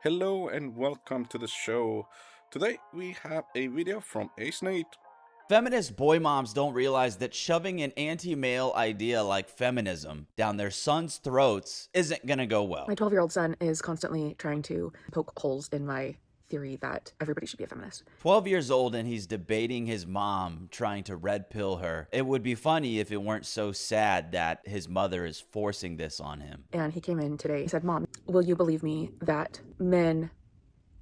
Hello and welcome to the show. Today we have a video from Ace Nate. Feminist boy moms don't realize that shoving an anti male idea like feminism down their sons' throats isn't gonna go My well. 12-year-old son is constantly trying to poke holes in my theory that everybody should be a feminist. 12 years old and he's debating his mom trying to red pill her. It would be funny if it weren't so sad that his mother is forcing this on him. And he came in today. He said, "Mom, will you believe me that men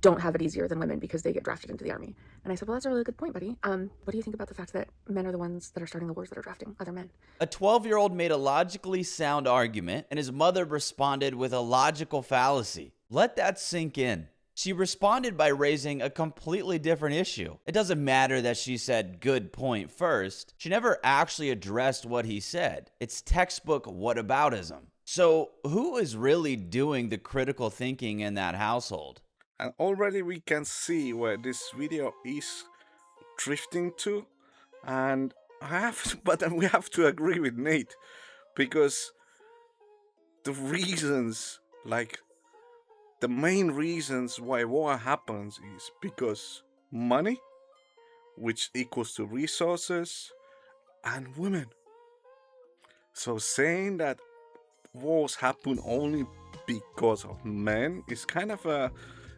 don't have it easier than women because they get drafted into the army?" And I said, "Well, that's a really good point, buddy. What do you think about the fact that men are the ones that are starting the wars that are drafting other men?" A 12-year-old made a logically sound argument, and his mother responded with a logical fallacy. Let that sink in. She responded by raising a completely different issue. It doesn't matter that she said good point first. She never actually addressed what he said. It's textbook whataboutism. So who is really doing the critical thinking in that household? And already we can see where this video is drifting to. And but we have to agree with Nate because the reasons, like the main reasons why war happens is because money, which equals to resources, and women. So saying that wars happen only because of men is kind of a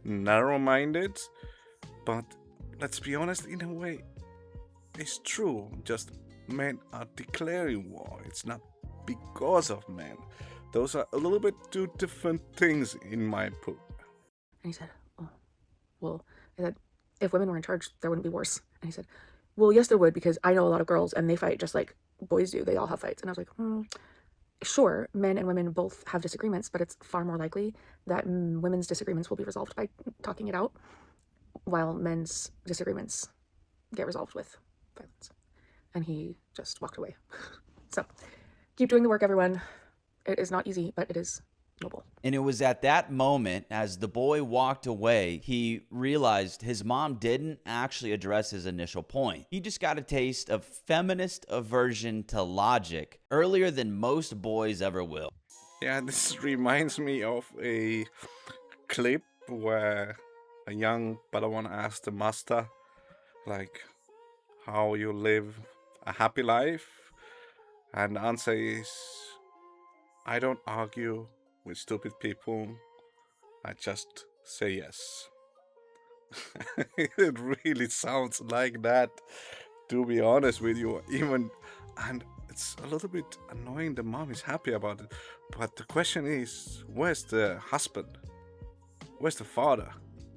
narrow-minded, but let's be honest, in a way it's true. Just men are declaring war. It's not because of men. Those are a little bit two different things in my book. And he said, "Oh, well," I said, "if women were in charge, there wouldn't be wars." And he said, "Well, yes, there would, because I know a lot of girls and they fight just like boys do. They all have fights." And I was like, sure, men and women both have disagreements, but it's far more likely that women's disagreements will be resolved by talking it out, while men's disagreements get resolved with violence." And he just walked away. So keep doing the work, everyone. It is not easy, but it is noble. And it was at that moment, as the boy walked away, he realized his mom didn't actually address his initial point. He just got a taste of feminist aversion to logic earlier than most boys ever will. Yeah, this reminds me of a clip where a young Padawan asked the master, like, how you live a happy life, and the answer is, I don't argue with stupid people, I just say yes. It really sounds like that, to be honest with you. And it's a little bit annoying the mom is happy about it, but the question is, where's the husband? Where's the father?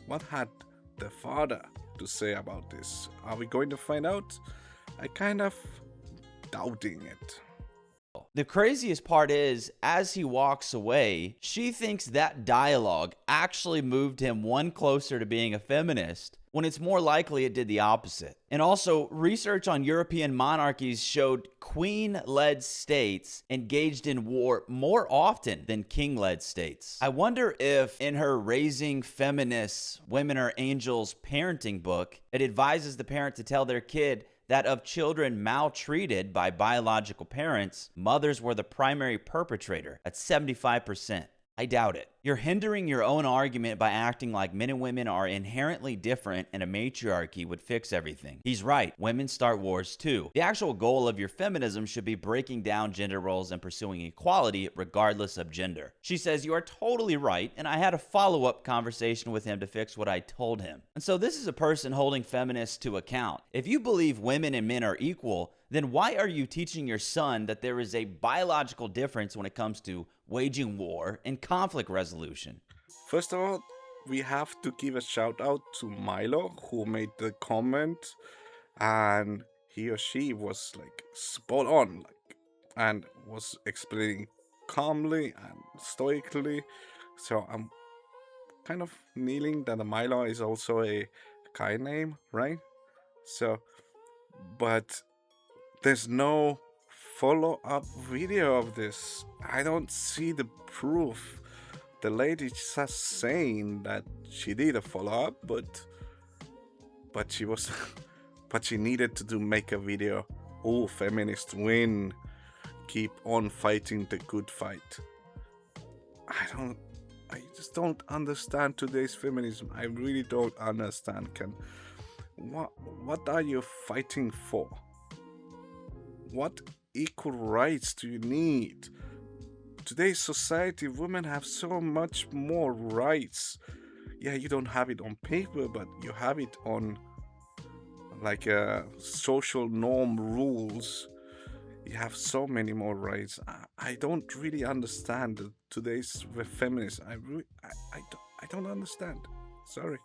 What had the father to say about this? Are we going to find out? I kind of doubting it. The craziest part is, as he walks away, she thinks that dialogue actually moved him one closer to being a feminist, when it's more likely it did the opposite. And also, research on European monarchies showed queen-led states engaged in war more often than king-led states. I wonder if, in her Raising Feminists, Women Are Angels parenting book, it advises the parent to tell their kid that of children maltreated by biological parents, mothers were the primary perpetrator at 75%. I doubt it. You're hindering your own argument by acting like men and women are inherently different and a matriarchy would fix everything. He's right. Women start wars too. The actual goal of your feminism should be breaking down gender roles and pursuing equality regardless of gender. She says you are totally right, and I had a follow-up conversation with him to fix what I told him. And so this is a person holding feminists to account. If you believe women and men are equal, then why are you teaching your son that there is a biological difference when it comes to waging war and conflict resolution? First of all, we have to give a shout out to Milo who made the comment, and he or she was like spot on, like, and was explaining calmly and stoically. So I'm kind of kneeling that the Milo is also a Kai name, right? So, but there's no follow-up video of this. I don't see the proof. The lady just saying that she did a follow-up, but she was but she needed to make a video. Oh, feminists win. Keep on fighting the good fight. I I just don't understand today's feminism. I really don't understand. Can what are you fighting for? What equal rights do you need? Today's society, women have so much more rights. Yeah, you don't have it on paper, but you have it on like social norm rules. You have so many more rights. I don't really understand today's feminists. I don't understand. Sorry.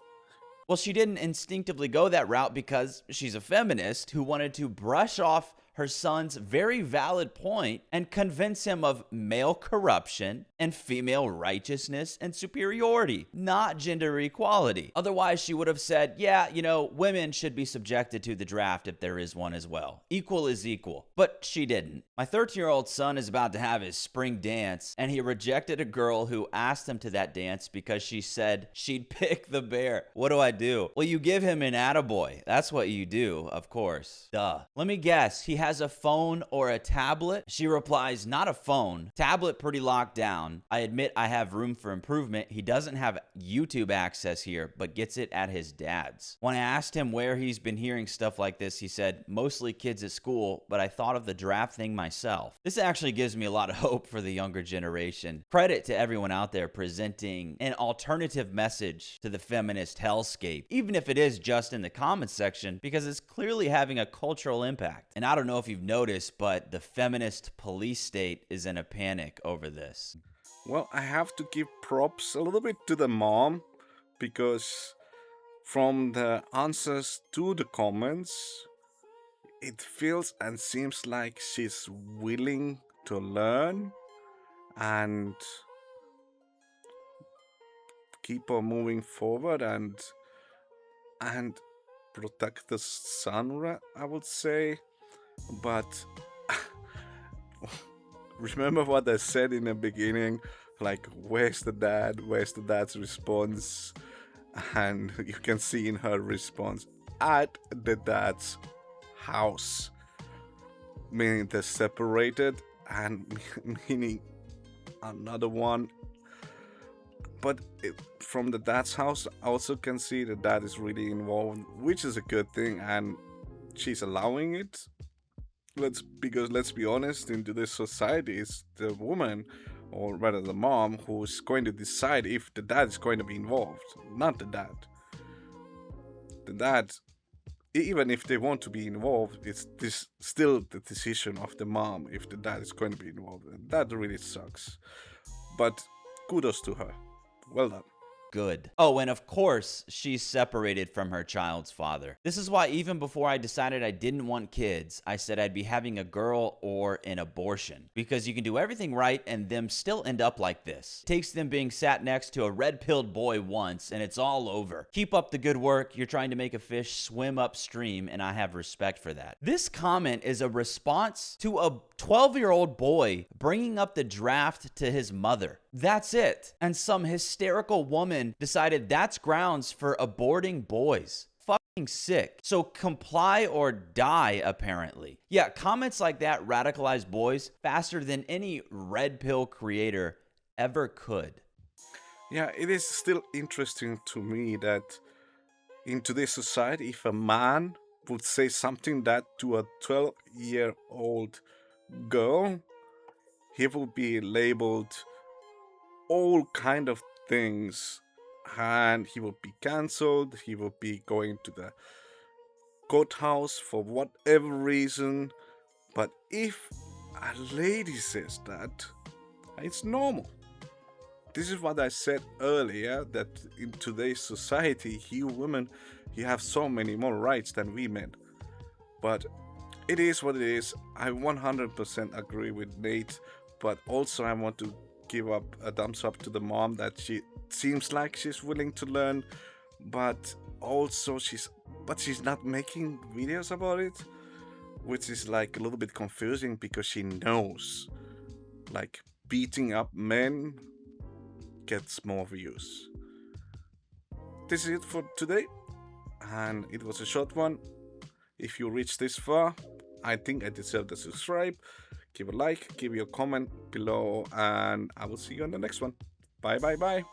Well, she didn't instinctively go that route because she's a feminist who wanted to brush off her son's very valid point and convince him of male corruption and female righteousness and superiority, not gender equality. Otherwise, she would have said, yeah, women should be subjected to the draft if there is one as well. Equal is equal. But she didn't. My 13-year-old son is about to have his spring dance, and he rejected a girl who asked him to that dance because she said she'd pick the bear. What do I do? Well, you give him an attaboy. That's what you do, of course. Duh. Let me guess. He has a phone or a tablet? She replies, not a phone. Tablet pretty locked down. I admit I have room for improvement. He doesn't have YouTube access here, but gets it at his dad's. When I asked him where he's been hearing stuff like this, he said, mostly kids at school, but I thought of the draft thing myself. This actually gives me a lot of hope for the younger generation. Credit to everyone out there presenting an alternative message to the feminist hellscape, even if it is just in the comments section, because it's clearly having a cultural impact. And I don't know if you've noticed, but the feminist police state is in a panic over this. Well, I have to give props a little bit to the mom because from the answers to the comments, it feels and seems like she's willing to learn and keep on moving forward and protect the son, I would say. But remember what I said in the beginning, like, where's the dad? Where's the dad's response? And you can see in her response, at the dad's house, meaning they're separated, and meaning another one. But from the dad's house, I also can see the dad is really involved, which is a good thing, and she's allowing it. Because let's be honest, in today's society, it's the woman, or rather the mom, who's going to decide if the dad is going to be involved, not the dad. The dad, even if they want to be involved, it's still the decision of the mom if the dad is going to be involved. And that really sucks. But kudos to her. Well done. Good. Oh, and of course, she's separated from her child's father. This is why even before I decided I didn't want kids, I said I'd be having a girl or an abortion. Because you can do everything right and them still end up like this. It takes them being sat next to a red-pilled boy once and it's all over. Keep up the good work. You're trying to make a fish swim upstream, and I have respect for that. This comment is a response to a 12-year-old boy bringing up the draft to his mother. That's it. And some hysterical woman decided that's grounds for aborting boys. Fucking sick. So comply or die, apparently. Yeah, comments like that radicalize boys faster than any red pill creator ever could. Yeah, it is still interesting to me that in today's society, if a man would say something that to a 12-year-old girl, he will be labeled all kind of things, and he will be cancelled. He will be going to the courthouse for whatever reason. But if a lady says that, it's normal. This is what I said earlier, that in today's society, you women, you have so many more rights than we men. But it is what it is. I 100% agree with Nate, but also I want to give up a thumbs up to the mom that she seems like she's willing to learn, but also she's not making videos about it, which is like a little bit confusing because she knows like beating up men gets more views. This is it for today, and it was a short one. If you reached this far, I think I deserve the subscribe. Give a like, give your comment below, and I will see you on the next one. Bye bye bye.